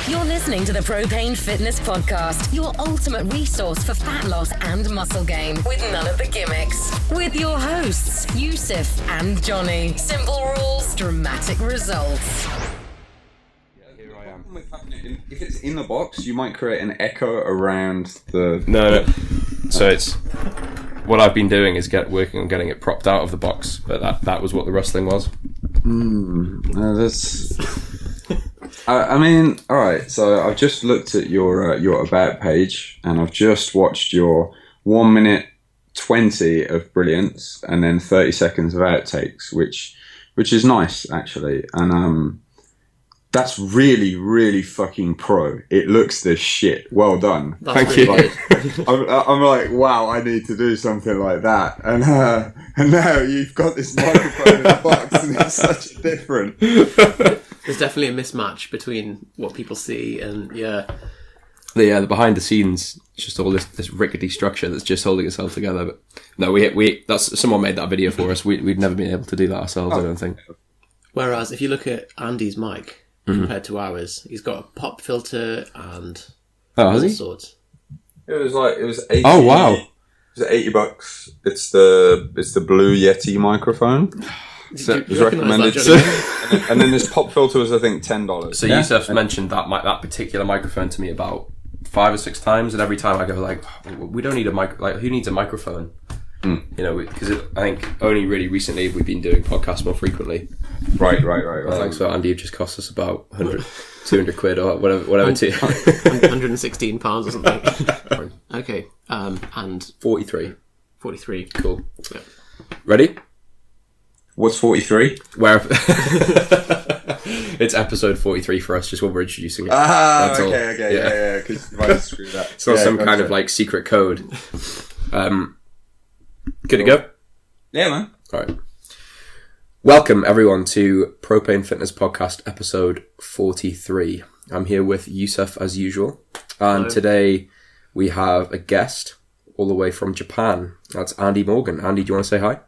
You're listening to the Propane Fitness Podcast, your ultimate resource for fat loss and muscle gain, with none of the gimmicks. With your hosts, Yusuf and Johnny. Simple rules, dramatic results. Here I am. If it's in the box, you might create an echo around the... No. So it's... What I've been doing is working on getting it propped out of the box, but that was what the rustling was. I mean, all right. So I've just looked at your about page, and I've just watched your 1 minute 20 of brilliance, and then 30 seconds of outtakes, which is nice actually, and that's really, really fucking pro. It looks the shit. Well done. Thank you. I'm like, wow, I need to do something like that. And now you've got this microphone in a box, and it's such different. There's definitely a mismatch between what people see and the behind the scenes, just all this rickety structure that's just holding itself together. But no, we that's someone made that video for us. We'd never been able to do that ourselves. I don't think. Whereas if you look at Andy's mic compared to ours, he's got a pop filter and all sorts. It was 80. Oh wow! It was $80. It's the Blue Yeti microphone. So it was recommended. And then this pop filter was, I think, $10. So Yusuf's mentioned that particular microphone to me about 5 or 6 times, and every time I go like, we don't need a mic. Like, who needs a microphone? You know, because I think only really recently we've been doing podcasts more frequently. Right. Thanks for Andy. It just cost us about 200 quid or whatever. 116 pounds or something. Okay, and 43. Cool. Yeah. Ready? What's 43? Where it's episode 43 for us, just when we're introducing it. That's okay, yeah, because you might screw that. It's not some kind of like secret code. Good to go? Yeah, man. All right. Welcome everyone to Propane Fitness Podcast episode 43. I'm here with Yusuf as usual, and today we have a guest all the way from Japan. That's Andy Morgan. Andy, do you want to say hi?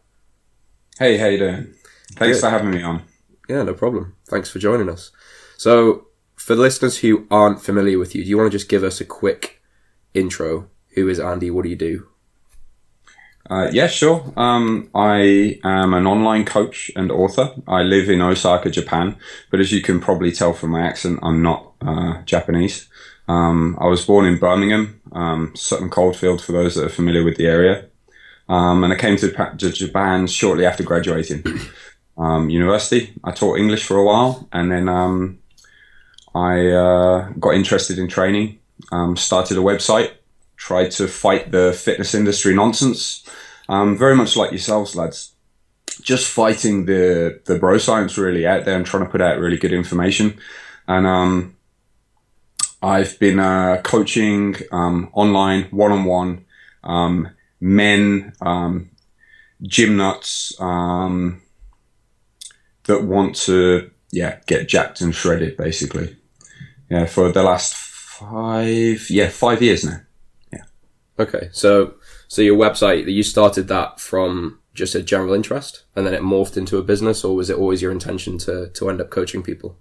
Hey, how you doing? Thanks for having me on. Yeah, no problem. Thanks for joining us. So, for the listeners who aren't familiar with you, do you want to just give us a quick intro? Who is Andy? What do you do? Yeah, sure. I am an online coach and author. I live in Osaka, Japan, but as you can probably tell from my accent, I'm not Japanese. I was born in Birmingham, Sutton Coldfield, for those that are familiar with the area. And I came to Japan shortly after graduating university. I taught English for a while, and then I got interested in training, started a website, tried to fight the fitness industry nonsense, very much like yourselves, lads. Just fighting the bro science really out there and trying to put out really good information. And I've been coaching online, one-on-one, men, gym nuts that want to get jacked and shredded, basically. Yeah, for the last 5 years now. Yeah. Okay, so your website, you started that from just a general interest, and then it morphed into a business, or was it always your intention to end up coaching people?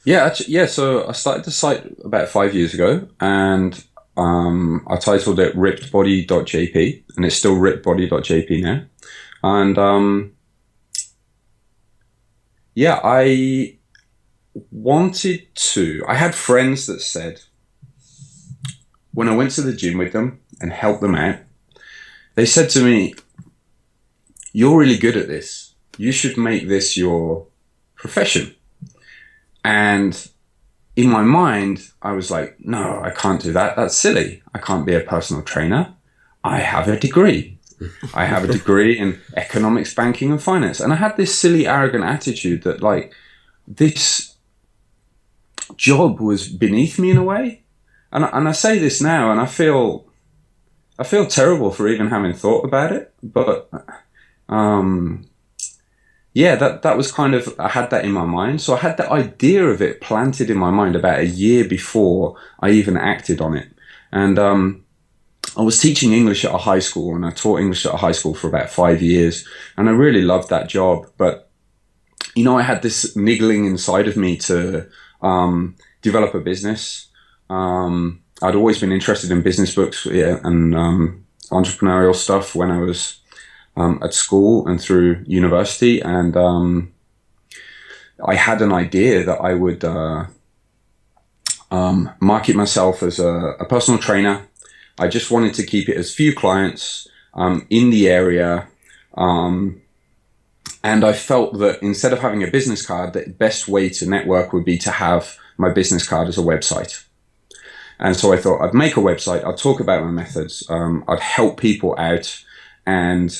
Yeah, so I started the site about 5 years ago, and I titled it rippedbody.jp, and it's still rippedbody.jp now. And I had friends that said, when I went to the gym with them and helped them out, they said to me, "You're really good at this. You should make this your profession." And in my mind, I was like, no, I can't do that. That's silly. I can't be a personal trainer. I have a degree. I have a degree in economics, banking, and finance. And I had this silly, arrogant attitude that, like, this job was beneath me in a way. And I say this now, and I feel terrible for even having thought about it. But that was kind of, I had that in my mind. So I had the idea of it planted in my mind about a year before I even acted on it. And I was teaching English at a high school, and I taught English at a high school for about 5 years. And I really loved that job. But, you know, I had this niggling inside of me to, develop a business. I'd always been interested in business books and entrepreneurial stuff when I was at school and through university. And I had an idea that I would market myself as a personal trainer. I just wanted to keep it as few clients in the area. And I felt that instead of having a business card, the best way to network would be to have my business card as a website. And so I thought I'd make a website, I'd talk about my methods, I'd help people out, and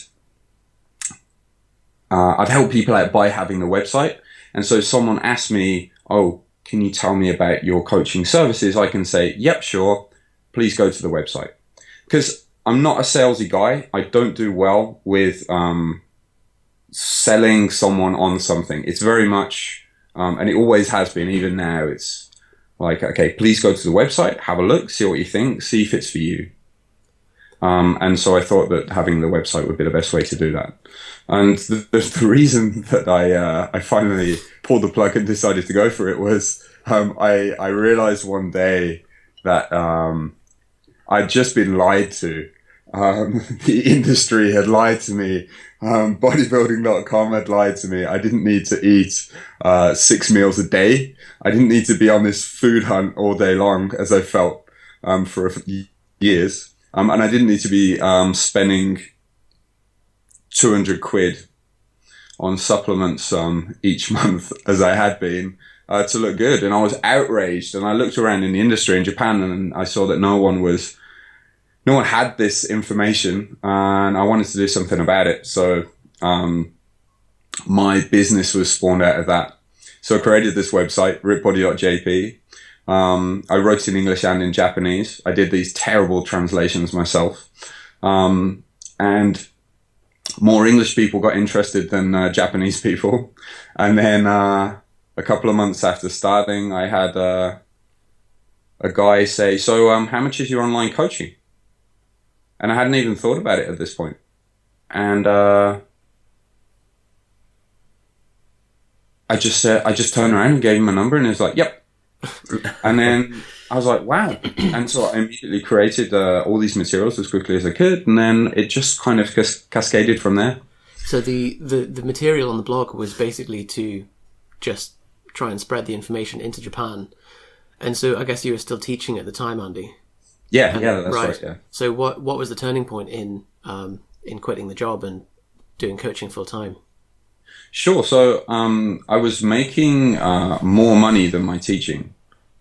I'd help people out by having the website. And so if someone asked me, oh, can you tell me about your coaching services? I can say, yep, sure. Please go to the website. Because I'm not a salesy guy. I don't do well with selling someone on something. It's very much, and it always has been, even now, it's like, okay, please go to the website, have a look, see what you think, see if it's for you. And so I thought that having the website would be the best way to do that. And the reason that I finally pulled the plug and decided to go for it was I realized one day that I'd just been lied to. The industry had lied to me. Bodybuilding.com had lied to me. I didn't need to eat 6 meals a day. I didn't need to be on this food hunt all day long, as I felt for years. And I didn't need to be spending 200 quid on supplements each month, as I had been, to look good. And I was outraged. And I looked around in the industry in Japan, and I saw that no one had this information, and I wanted to do something about it. So my business was spawned out of that. So I created this website, ripbody.jp. I wrote in English and in Japanese. I did these terrible translations myself. And more English people got interested than Japanese people. And then a couple of months after starting, I had a guy say, so how much is your online coaching? And I hadn't even thought about it at this point. And I just turned around and gave him a number, and he was like, yep. And then I was like, wow. And so I immediately created all these materials as quickly as I could, and then it just kind of cascaded from there. So the material on the blog was basically to just try and spread the information into Japan. And so I guess you were still teaching at the time, Andy. Yeah, that's right. Yeah. So what was the turning point in quitting the job and doing coaching full time? Sure. So I was making more money than my teaching,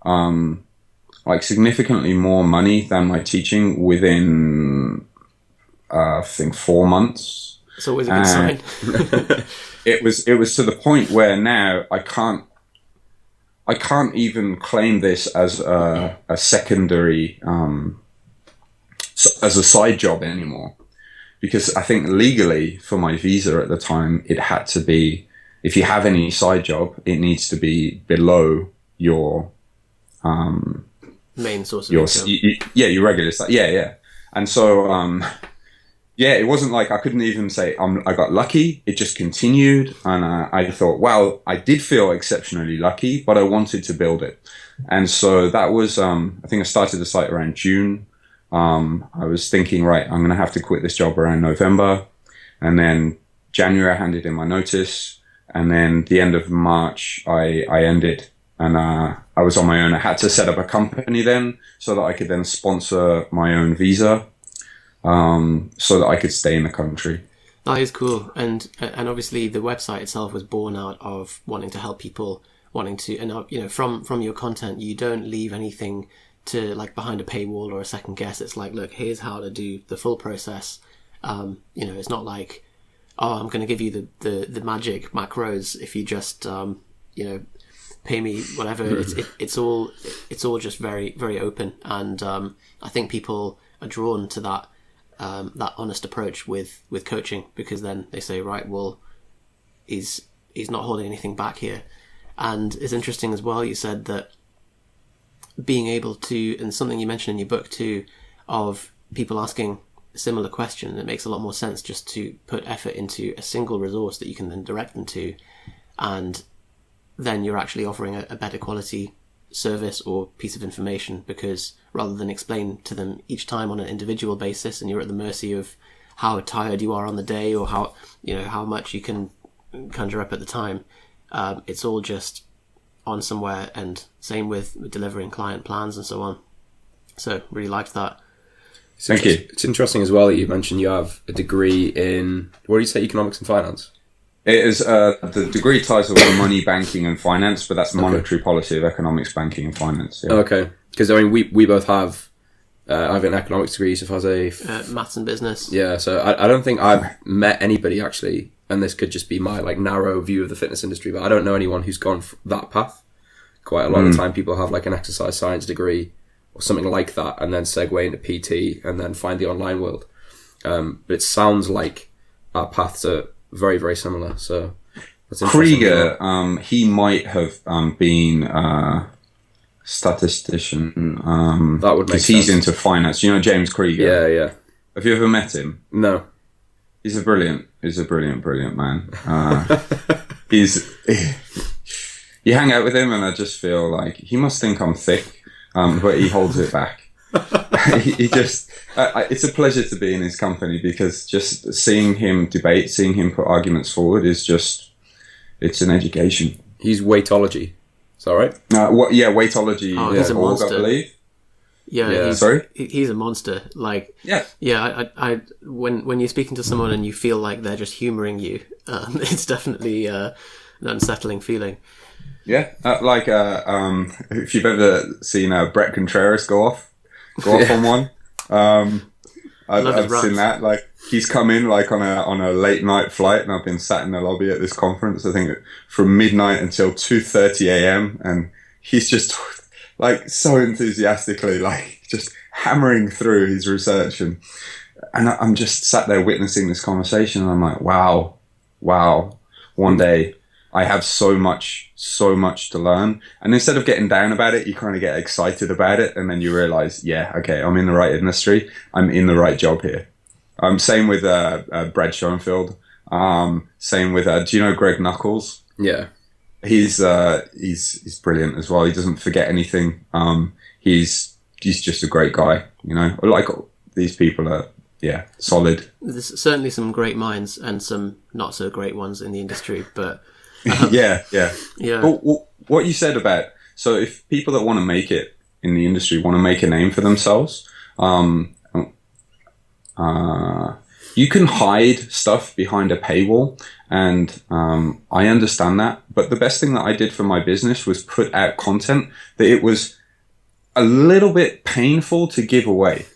like significantly more money than my teaching within I think 4 months. So it was a good sign. It was to the point where now I can't even claim this as a secondary, as a side job anymore. Because I think legally for my visa at the time, it had to be, if you have any side job, it needs to be below your main source of income. Your regular stuff. Yeah. And so, it wasn't like I couldn't even say I got lucky. It just continued. And I thought, wow, I did feel exceptionally lucky, but I wanted to build it. And so that was, I think I started the site around June. I was thinking, right, I'm going to have to quit this job around November. And then January, I handed in my notice. And then the end of March, I ended. And I was on my own. I had to set up a company then so that I could then sponsor my own visa, so that I could stay in the country. That is cool. And obviously the website itself was born out of wanting to help people, wanting to, and from your content, you don't leave anything to like behind a paywall or a second guess. It's like, look, here's how to do the full process. It's not like, oh, I'm going to give you the magic macros if you just pay me whatever. It's all just very, very open, and I think people are drawn to that honest approach with coaching, because then they say, right, well, he's not holding anything back here. And it's interesting as well, you said that being able to, and something you mentioned in your book too, of people asking a similar question, it makes a lot more sense just to put effort into a single resource that you can then direct them to. And then you're actually offering a better quality service or piece of information, because rather than explain to them each time on an individual basis, and you're at the mercy of how tired you are on the day, or how much you can conjure up at the time, it's all just on somewhere. And same with delivering client plans and so on. So really liked that. Thank you. It's interesting as well that you mentioned you have a degree in, what do you say, economics and finance? It is the degree title is money, banking, and finance, but that's monetary policy of economics, banking, and finance. Yeah. Okay, because I mean we both have. I have an economics degree. Yusuf has a maths and business. Yeah, so I don't think I've met anybody actually, and this could just be my like narrow view of the fitness industry, but I don't know anyone who's gone that path. Quite a lot of the time, people have like an exercise science degree or something like that, and then segue into PT, and then find the online world. But it sounds like our paths are very, very similar. So that's interesting. Krieger, he might have been a statistician. That would make sense. Because he's into finance. You know James Krieger? Yeah. Have you ever met him? No. He's a brilliant man. You hang out with him, and I just feel like he must think I'm thick, but he holds it back. He just, it's a pleasure to be in his company, because just seeing him debate, seeing him put arguments forward is just, it's an education. He's weightology. Is that right? Weightology. Oh, he's a monster. I believe. Yeah. Sorry? He's a monster. Like, yeah. I when you're speaking to someone and you feel like they're just humouring you, it's definitely an unsettling feeling. Yeah, if you've ever seen Brett Contreras go off on one, I've seen that. Like, he's come in like on a late night flight, and I've been sat in the lobby at this conference, I think from midnight until 2:30 a.m. and he's just like so enthusiastically like just hammering through his research, and I'm just sat there witnessing this conversation, and I'm like, wow, one day I have so much to learn. And instead of getting down about it, you kind of get excited about it. And then you realize, yeah, okay, I'm in the right industry. I'm in the right job here. Same with Brad Schoenfeld. Same with, do you know Greg Knuckles? Yeah. He's brilliant as well. He doesn't forget anything. He's just a great guy, you know. Like, these people are, yeah, solid. There's certainly some great minds and some not so great ones in the industry, but... Yeah. Well, what you said about, so if people that want to make it in the industry want to make a name for themselves, you can hide stuff behind a paywall, and I understand that. But the best thing that I did for my business was put out content that it was a little bit painful to give away.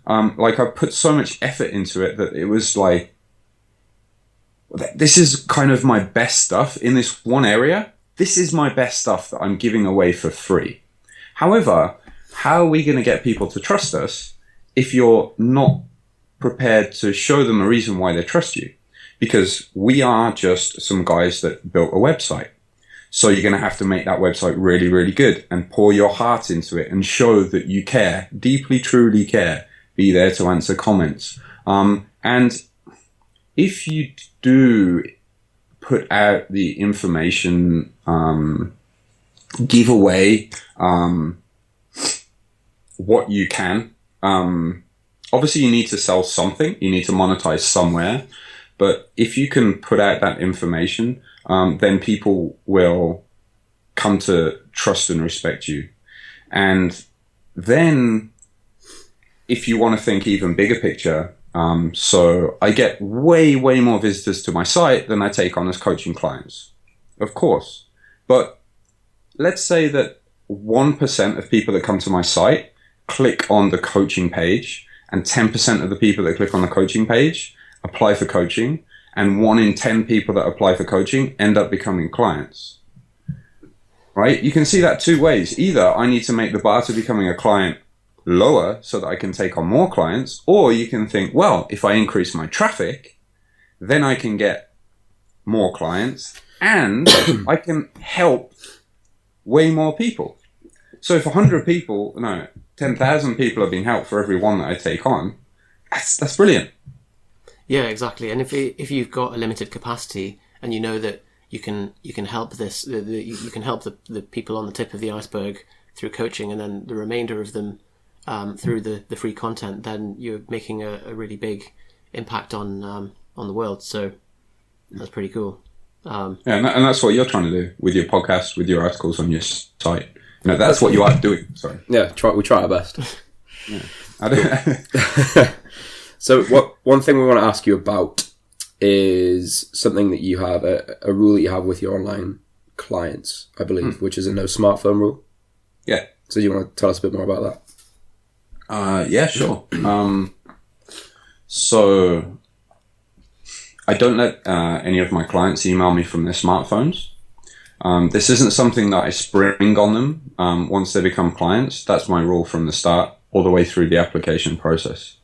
Like, I put so much effort into it that it was like, this is kind of my best stuff in this one area. This is my best stuff that I'm giving away for free. However, how are we going to get people to trust us if you're not prepared to show them a reason why they trust you? Because we are just some guys that built a website. So you're going to have to make that website really, really good and pour your heart into it and show that you care, deeply, truly care. Be there to answer comments. And if you do put out the information, give away what you can. Obviously, you need to sell something. You need to monetize somewhere. But if you can put out that information, then people will come to trust and respect you. And then if you want to think even bigger picture, so I get way more visitors to my site than I take on as coaching clients, of course. But let's say that 1% of people that come to my site click on the coaching page, and 10% of the people that click on the coaching page apply for coaching, and 1 in 10 people that apply for coaching end up becoming clients. Right? You can see that two ways. Either I need to make the bar to becoming a client lower so that I can take on more clients, or you can think, well, if I increase my traffic, then I can get more clients and I can help way more people. So if 10,000 people are being helped for every one that I take on, that's brilliant. Yeah, exactly. And if you've got a limited capacity and you know that you can help you can help the people on the tip of the iceberg through coaching, and then the remainder of them through the free content, then you're making a really big impact on the world. So that's pretty cool. And that's what you're trying to do with your podcast, with your articles on your site. That's what you are doing. Sorry. Yeah, we try our best. Yeah. I don't. So one thing we want to ask you about is something that you have, a rule that you have with your online clients, I believe, which is a no smartphone rule. Yeah. So do you want to tell us a bit more about that? Yeah, sure. So I don't let any of my clients email me from their smartphones. This isn't something that I spring on them once they become clients. That's my rule from the start, all the way through the application process.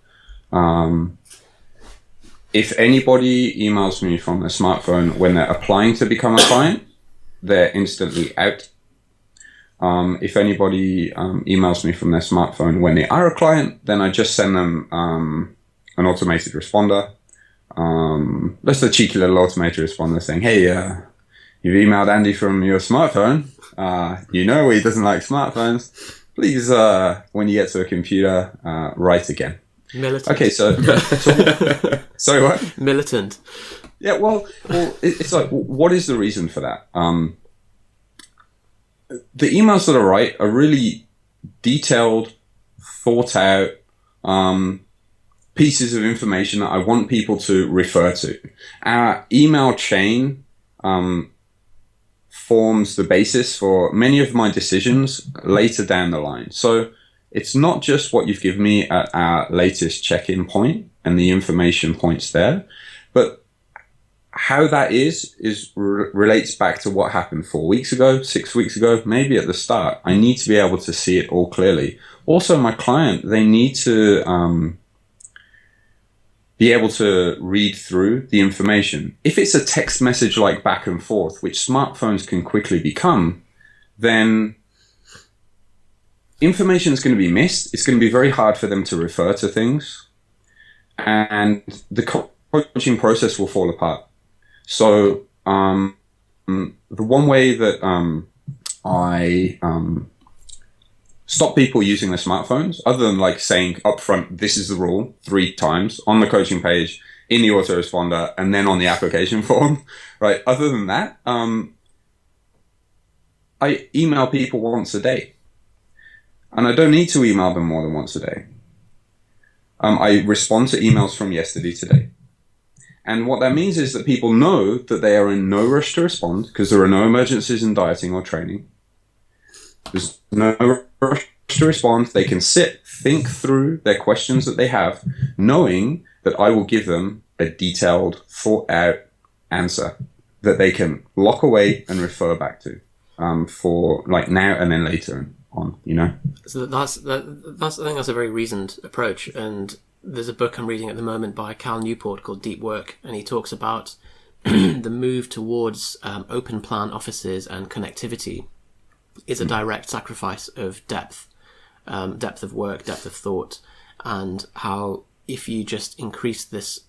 If anybody emails me from their smartphone when they're applying to become a client, they're instantly out. If anybody emails me from their smartphone when they are a client, then I just send them an automated responder. Just a cheeky little automated responder saying, hey, you've emailed Andy from your smartphone. He doesn't like smartphones. Please, when you get to a computer, write again. Militant. Okay, so sorry, what? Militant. Yeah, well, it's like, what is the reason for that? The emails that I write are really detailed, thought out pieces of information that I want people to refer to. Our email chain forms the basis for many of my decisions later down the line. So it's not just what you've given me at our latest check-in point and the information points there, but how that relates back to what happened 4 weeks ago, 6 weeks ago, maybe at the start. I need to be able to see it all clearly. Also, my client, they need to be able to read through the information. If it's a text message like back and forth, which smartphones can quickly become, then information is going to be missed. It's going to be very hard for them to refer to things. And the coaching process will fall apart. So the one way that I stop people using their smartphones, other than like saying upfront, this is the rule 3 times on the coaching page, in the autoresponder, and then on the application form, right? Other than that, I email people once a day. And I don't need to email them more than once a day. I respond to emails from yesterday, today. And what that means is that people know that they are in no rush to respond because there are no emergencies in dieting or training. There's no rush to respond. They can sit, think through their questions that they have, knowing that I will give them a detailed, thought-out answer that they can lock away and refer back to for like now and then later on, So that's I think that's a very reasoned approach. And there's a book I'm reading at the moment by Cal Newport called Deep Work, and he talks about the move towards open plan offices and connectivity is a direct sacrifice of depth of work, depth of thought, and how if you just increase this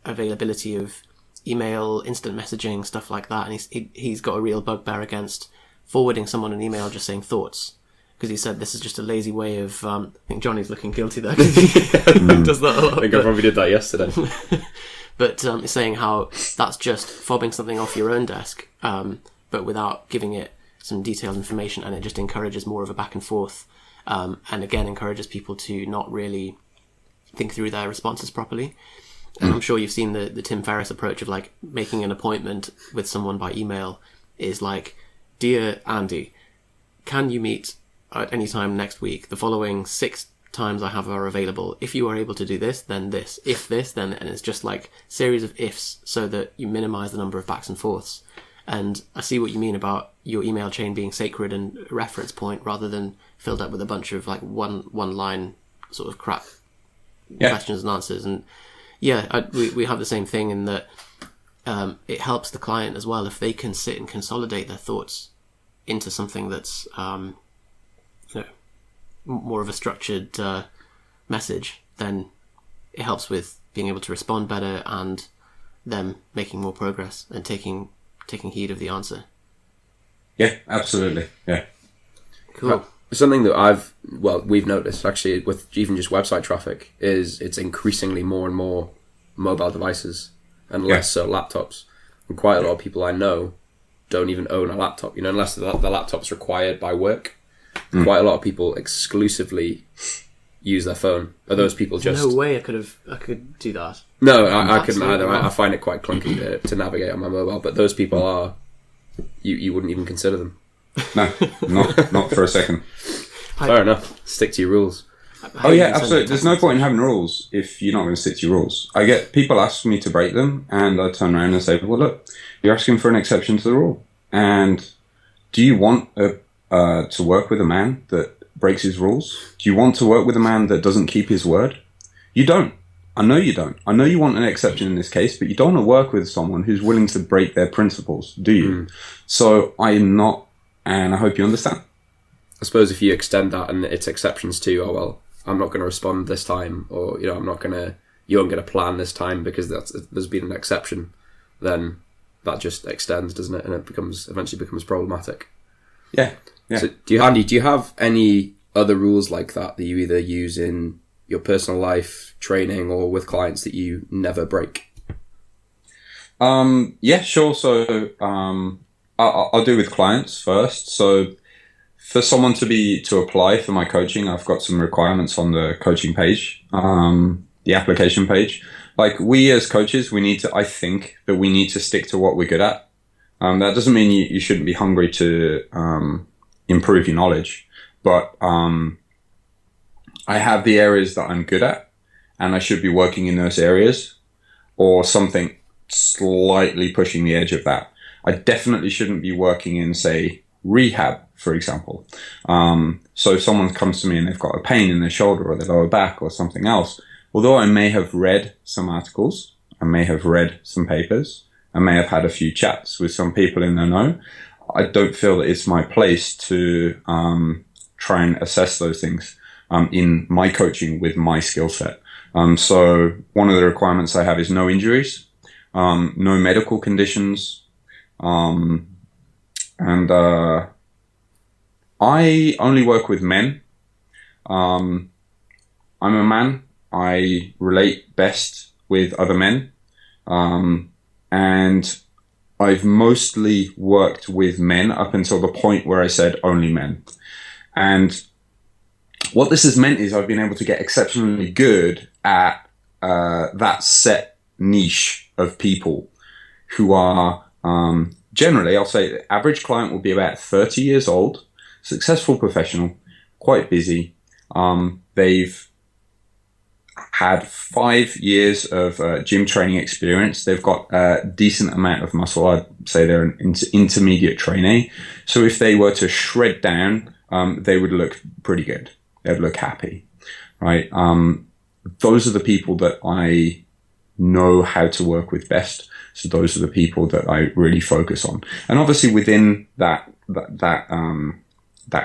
availability of email, instant messaging, stuff like that, and he's got a real bugbear against forwarding someone an email just saying thoughts, because he said this is just a lazy way of I think Johnny's looking guilty there because he does that a lot. I think I probably did that yesterday. But he's saying how that's just fobbing something off your own desk, but without giving it some detailed information, and it just encourages more of a back and forth, and again encourages people to not really think through their responses properly. And I'm sure you've seen the Tim Ferriss approach of like making an appointment with someone by email is like, dear Andy, can you meet at any time next week? The following 6 times I have are available. If you are able to do this, then this. If this, then... And it's just like series of ifs so that you minimize the number of backs and forths. And I see what you mean about your email chain being sacred and a reference point rather than filled up with a bunch of like one line sort of crap questions and answers. And yeah, we have the same thing in that it helps the client as well if they can sit and consolidate their thoughts into something that's more of a structured message. Then it helps with being able to respond better and them making more progress and taking taking heed of the answer. Yeah, absolutely. Yeah. Cool. Something that we've noticed actually with even just website traffic is it's increasingly more and more mobile devices and less so laptops. And quite a lot of people I know don't even own a laptop, unless the laptop's required by work. Quite a lot of people exclusively use their phone. Are those people just... No way I could do that. No, I couldn't either. Not. I find it quite clunky to navigate on my mobile, but those people are... You wouldn't even consider them. No, not for a second. Fair enough. Stick to your rules. Oh yeah, absolutely. There's no point in having rules if you're not going to stick to your rules. I get people ask me to break them, and I turn around and say, well, look, you're asking for an exception to the rule. And do you want to work with a man that breaks his rules? Do you want to work with a man that doesn't keep his word? You don't. I know you don't. I know you want an exception in this case, but you don't want to work with someone who's willing to break their principles, do you? So I am not, and I hope you understand. I suppose if you extend that and it's exceptions to, oh, well, I'm not going to respond this time, or, you aren't going to plan this time because there's been an exception, then that just extends, doesn't it? And it eventually becomes problematic. Yeah. Yeah. So do you have any other rules like that you either use in your personal life, training, or with clients that you never break? Yeah, sure. So I'll do with clients first. So for someone to apply for my coaching, I've got some requirements on the coaching page, the application page. Like, we as coaches, I think that we need to stick to what we're good at. That doesn't mean you shouldn't be hungry to improve your knowledge, but I have the areas that I'm good at, and I should be working in those areas, or something slightly pushing the edge of that. I definitely shouldn't be working in, say, rehab, for example. So if someone comes to me and they've got a pain in their shoulder or their lower back or something else, although I may have read some articles, I may have read some papers, I may have had a few chats with some people in the know, I don't feel that it's my place to try and assess those things in my coaching with my skill set. So one of the requirements I have is no injuries, no medical conditions, and I only work with men. I'm a man. I relate best with other men. And I've mostly worked with men up until the point where I said only men. And what this has meant is I've been able to get exceptionally good at that set niche of people who are generally, I'll say the average client will be about 30 years old, successful professional, quite busy. They've had 5 years of gym training experience. They've got a decent amount of muscle. I'd say they're an intermediate trainee. So if they were to shred down, they would look pretty good. They'd look happy, right? Those are the people that I know how to work with best. So those are the people that I really focus on. And obviously within that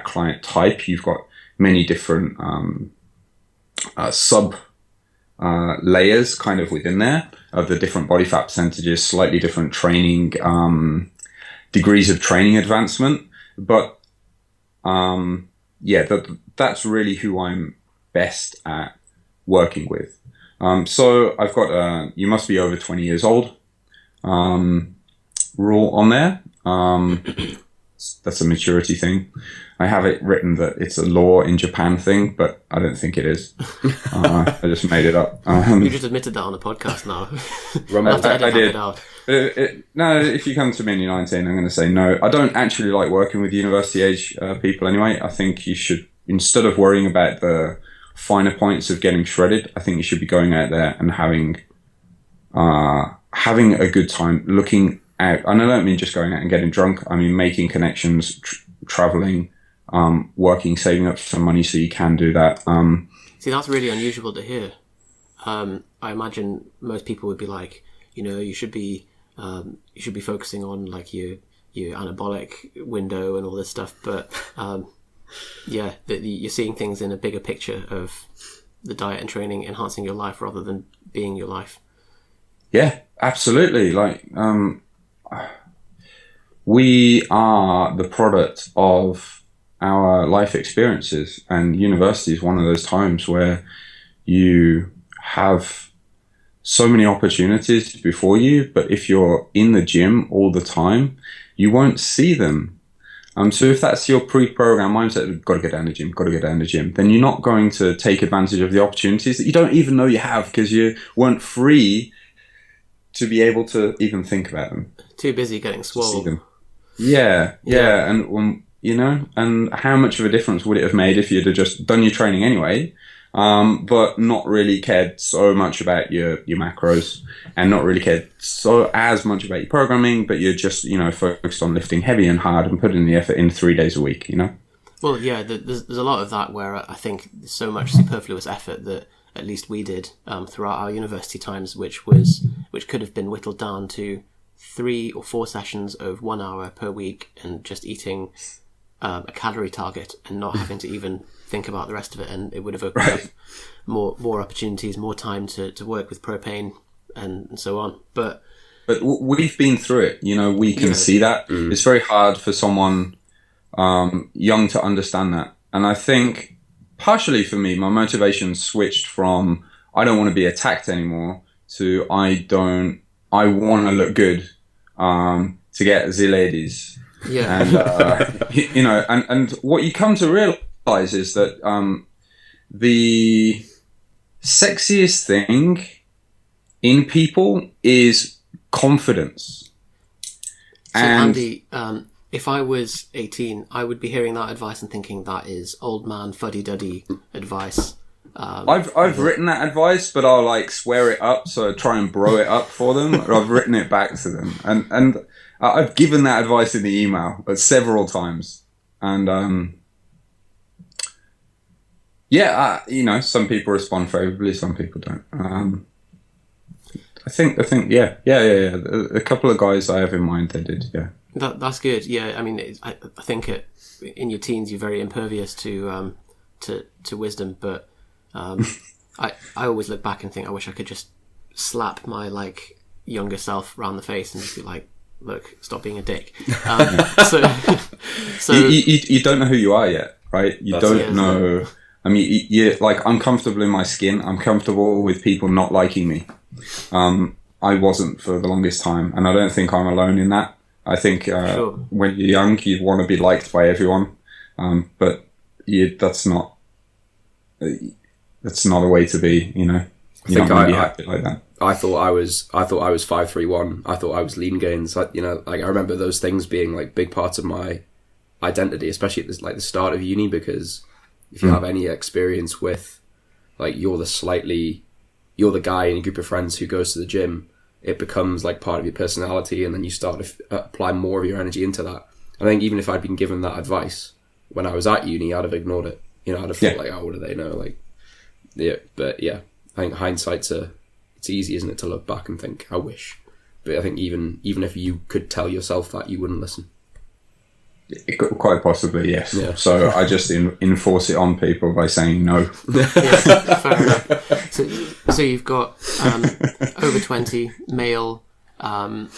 client type, you've got many different sub layers kind of within there of the different body fat percentages, slightly different training degrees of training advancement. But that's really who I'm best at working with. So I've got you must be over 20 years old rule on there. That's a maturity thing. I have it written that it's a law in Japan thing, but I don't think it is. I just made it up. You just admitted that on the podcast now. I did. No, if you come to me and you're 19, I'm going to say no. I don't actually like working with university age people anyway. I think you should, instead of worrying about the finer points of getting shredded, I think you should be going out there and having a good time, looking out. And I don't mean just going out and getting drunk. I mean making connections, traveling, working, saving up some money so you can do that. See, that's really unusual to hear. I imagine most people would be like, you should be focusing on like your anabolic window and all this stuff. But you're seeing things in a bigger picture of the diet and training enhancing your life rather than being your life. Yeah, absolutely. Like, we are the product of our life experiences, and university is one of those times where you have so many opportunities before you, but if you're in the gym all the time, you won't see them. So if that's your pre-programmed mindset, got to get down the gym, then you're not going to take advantage of the opportunities that you don't even know you have because you weren't free to be able to even think about them. Too busy getting swole. Yeah. And and how much of a difference would it have made if you'd have just done your training anyway, but not really cared so much about your macros and not really cared as much about your programming, but you're just, focused on lifting heavy and hard and putting the effort in 3 days a week, Well, yeah, there's a lot of that where I think there's so much superfluous effort that at least we did throughout our university times, which could have been whittled down to 3 or 4 sessions of 1 hour per week and just eating a calorie target and not having to even think about the rest of it, and it would have opened up more opportunities, more time to work with Propane and so on. But we've been through it, we can see that. It's very hard for someone young to understand that. And I think partially for me, my motivation switched from I don't want to be attacked anymore to I want to look good to get the ladies. Yeah. And, and what you come to realize is that the sexiest thing in people is confidence. So Andy, if I was 18, I would be hearing that advice and thinking that is old man fuddy-duddy advice. I've written that advice, but I'll swear it up, so I try and bro it up for them. Or I've written it back to them, and I've given that advice in the email several times. And some people respond favorably, some people don't. I think, yeah. A couple of guys I have in mind, they did, yeah. That's good. Yeah, I mean, I think in your teens you're very impervious to wisdom, but I always look back and think I wish I could just slap my younger self round the face and just be like, look, stop being a dick. So you don't know who you are yet, right? You don't know. I mean, I'm comfortable in my skin. I'm comfortable with people not liking me. I wasn't for the longest time, and I don't think I'm alone in that. I think when you're young, you want to be liked by everyone, but that's not a way to be. You're not going to be happy like that. I thought I was 5'3", I thought I was lean gains. I remember those things being big parts of my identity, especially at the start of uni, because if you have any experience with you're the guy in a group of friends who goes to the gym, it becomes part of your personality, and then you start to apply more of your energy into that. I think even if I'd been given that advice when I was at uni, I'd have ignored it. I'd have thought what do they know? But yeah, I think hindsight's it's easy, isn't it, to look back and think, I wish. But I think even if you could tell yourself that, you wouldn't listen. Quite possibly, yes. Yeah. So I just enforce it on people by saying no. Yeah, fair enough. So you've got over 20, male. No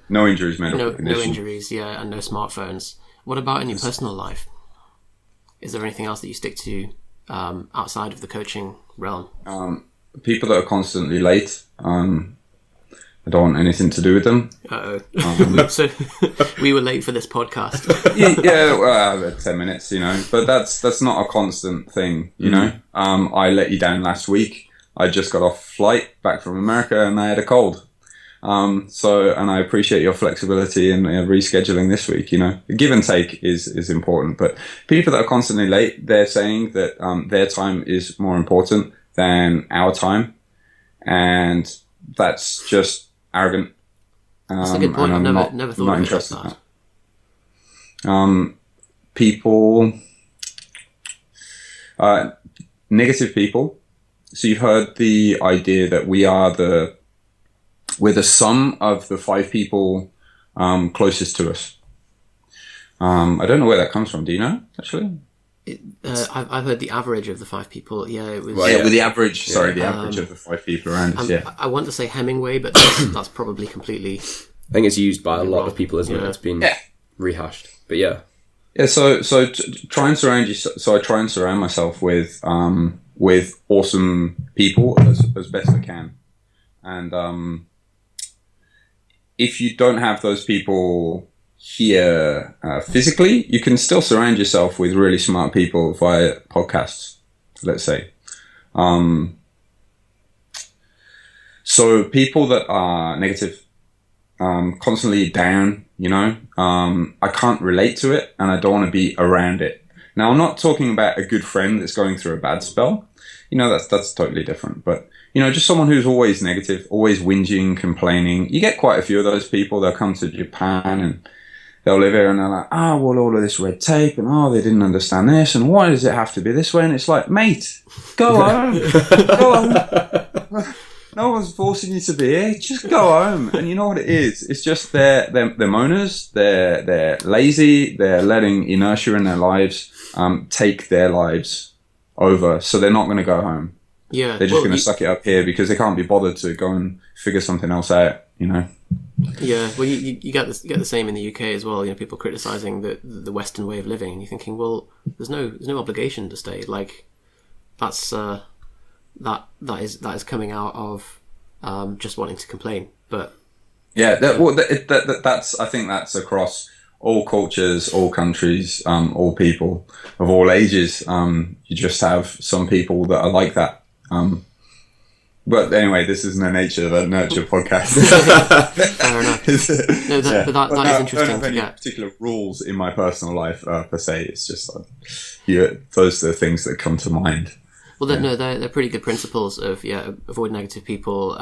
injuries, medical condition. No injuries, yeah, and no smartphones. What about in your personal life? Is there anything else that you stick to outside of the coaching realm? People that are constantly late. I don't want anything to do with them. So we were late for this podcast. Well, 10 minutes, but that's not a constant thing, I let you down last week. I just got off flight back from America and I had a cold. And I appreciate your flexibility in rescheduling this week. Give and take is important, but people that are constantly late, they're saying that their time is more important than our time, and that's just arrogant. That's a good point. I've never thought of it like that. People, negative people. So you've heard the idea that we're the sum of the 5 people closest to us. I don't know where that comes from. Do you know, actually? I've heard the average of the 5 people. Yeah, it was. With the average. Yeah. Sorry, the average of the 5 people around us. Yeah. I want to say Hemingway, but that's probably completely. I think it's used by a lot of people, isn't it? It's been. rehashed. But yeah. Yeah, so try and surround you. So I try and surround myself with awesome people as best I can, and if you don't have those people here physically, you can still surround yourself with really smart people via podcasts. Let's say, so people that are negative, constantly down. I can't relate to it, and I don't want to be around it. Now, I'm not talking about a good friend that's going through a bad spell. That's totally different. But, just someone who's always negative, always whinging, complaining. You get quite a few of those people. They'll come to Japan and they'll live here and they're like, well, all of this red tape and, they didn't understand this. And why does it have to be this way? And it's like, mate, go home. Go home. No one's forcing you to be here. Just go home. And you know what it is? It's just they're moaners. They're lazy. They're letting inertia in their lives take their lives over. So they're not going to go home. Yeah, they're just going to suck it up here because they can't be bothered to go and figure something else out. Yeah, well, you get the same in the UK as well. People criticizing the Western way of living, and you're thinking, well, there's no obligation to stay. Like that's. That is coming out of just wanting to complain, but yeah, that's I think that's across all cultures, all countries, all people of all ages. You just have some people that are like that. But anyway, this isn't a nurture podcast. Fair enough. But that is interesting. I don't have any particular rules in my personal life per se. It's just those are the things that come to mind. Well, they're pretty good principles of avoid negative people,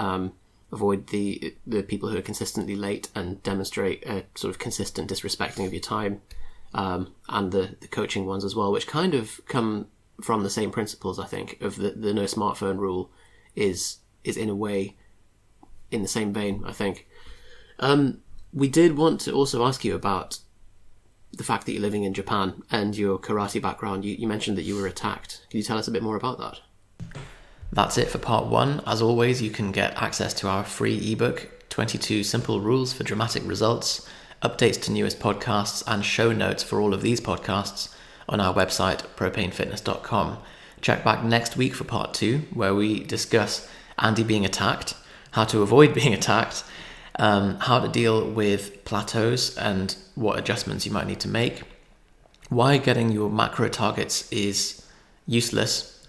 avoid the people who are consistently late, and demonstrate a sort of consistent disrespecting of your time, and the coaching ones as well, which kind of come from the same principles. I think of the no smartphone rule is in a way in the same vein. I think we did want to also ask you about the fact that you're living in Japan and your karate background. You mentioned that you were attacked. Can you tell us a bit more about that? That's it for part 1. As always, you can get access to our free ebook, 22 Simple Rules for Dramatic Results, updates to newest podcasts, and show notes for all of these podcasts on our website, propanefitness.com. Check back next week for part 2, where we discuss Andy being attacked, how to avoid being attacked, how to deal with plateaus and what adjustments you might need to make, why getting your macro targets is useless,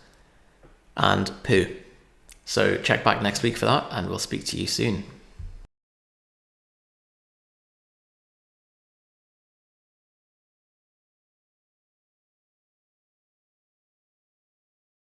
and poo. So check back next week for that, and we'll speak to you soon.